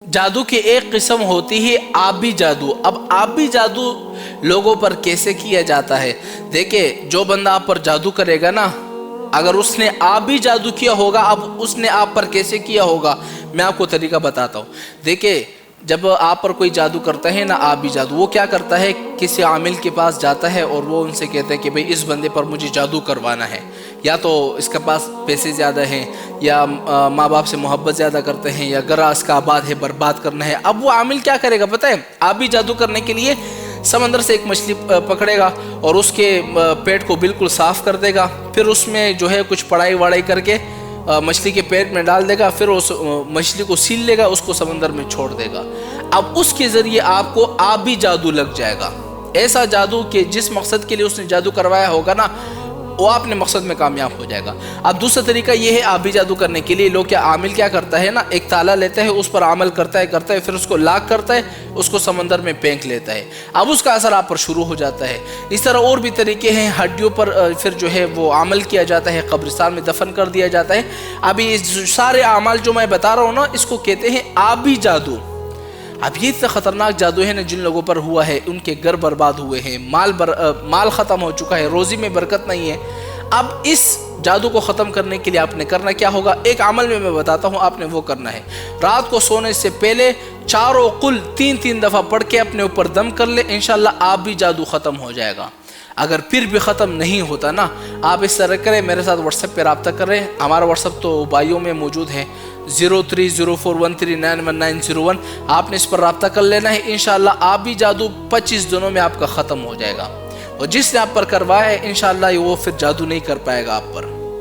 جادو کی ایک قسم ہوتی ہے آبی جادو۔ اب آبی جادو لوگوں پر کیسے کیا جاتا ہے؟ دیکھیں، جو بندہ آپ پر جادو کرے گا نا، اگر اس نے آبی جادو کیا ہوگا، اب اس نے آپ پر کیسے کیا ہوگا میں آپ کو طریقہ بتاتا ہوں۔ دیکھیں، جب آپ پر کوئی جادو کرتا ہے نا، آبی جادو، وہ کیا کرتا ہے، کسی عامل کے پاس جاتا ہے اور وہ ان سے کہتا ہے کہ بھئی اس بندے پر مجھے جادو کروانا ہے، یا تو اس کے پاس پیسے زیادہ ہیں، یا ماں باپ سے محبت زیادہ کرتے ہیں، یا گھر اس کا آباد ہے، برباد کرنا ہے۔ اب وہ عامل کیا کرے گا پتہ ہے؟ آبی جادو کرنے کے لیے سمندر سے ایک مچھلی پکڑے گا اور اس کے پیٹ کو بالکل صاف کر دے گا، پھر اس میں جو ہے کچھ پڑائی وڑائی کر کے مچھلی کے پیٹ میں ڈال دے گا، پھر اس مچھلی کو سیل لے گا، اس کو سمندر میں چھوڑ دے گا۔ اب اس کے ذریعے آپ کو آبی جادو لگ جائے گا، ایسا جادو کہ جس مقصد کے لیے اس نے جادو کروایا ہوگا نا، وہ اپنے مقصد میں کامیاب ہو جائے گا۔ اب دوسرا طریقہ یہ ہے آبی جادو کرنے کے لیے لوگ عامل کیا کرتا ہے نا، ایک تالا لیتا ہے، اس پر عمل کرتا ہے پھر اس کو لاک کرتا ہے، اس کو سمندر میں پھینک لیتا ہے، اب اس کا اثر آپ پر شروع ہو جاتا ہے۔ اس طرح اور بھی طریقے ہیں، ہڈیوں پر پھر جو ہے وہ عمل کیا جاتا ہے، قبرستان میں دفن کر دیا جاتا ہے۔ ابھی سارے اعمال جو میں بتا رہا ہوں نا، اس کو کہتے ہیں آبی جادو۔ اب یہ اتنا خطرناک جادو ہے نا، جن لوگوں پر ہوا ہے ان کے گھر برباد ہوئے ہیں، مال ختم ہو چکا ہے، روزی میں برکت نہیں ہے۔ اب اس جادو کو ختم کرنے کے لیے آپ نے کرنا کیا ہوگا، ایک عمل میں بتاتا ہوں، آپ نے وہ کرنا ہے۔ رات کو سونے سے پہلے چاروں قل 3 دفعہ پڑھ کے اپنے اوپر دم کر لے، انشاءاللہ آپ بھی جادو ختم ہو جائے گا۔ اگر پھر بھی ختم نہیں ہوتا نا، آپ اس طرح کریں، میرے ساتھ واٹس ایپ پہ رابطہ کریں، ہمارا واٹس ایپ تو بائیو میں موجود ہے، 030413919101، آپ نے اس پر رابطہ کر لینا ہے، انشاءاللہ آپ بھی جادو 25 دنوں میں آپ کا ختم ہو جائے گا، اور جس نے آپ پر کروایا ہے انشاءاللہ وہ پھر جادو نہیں کر پائے گا آپ پر۔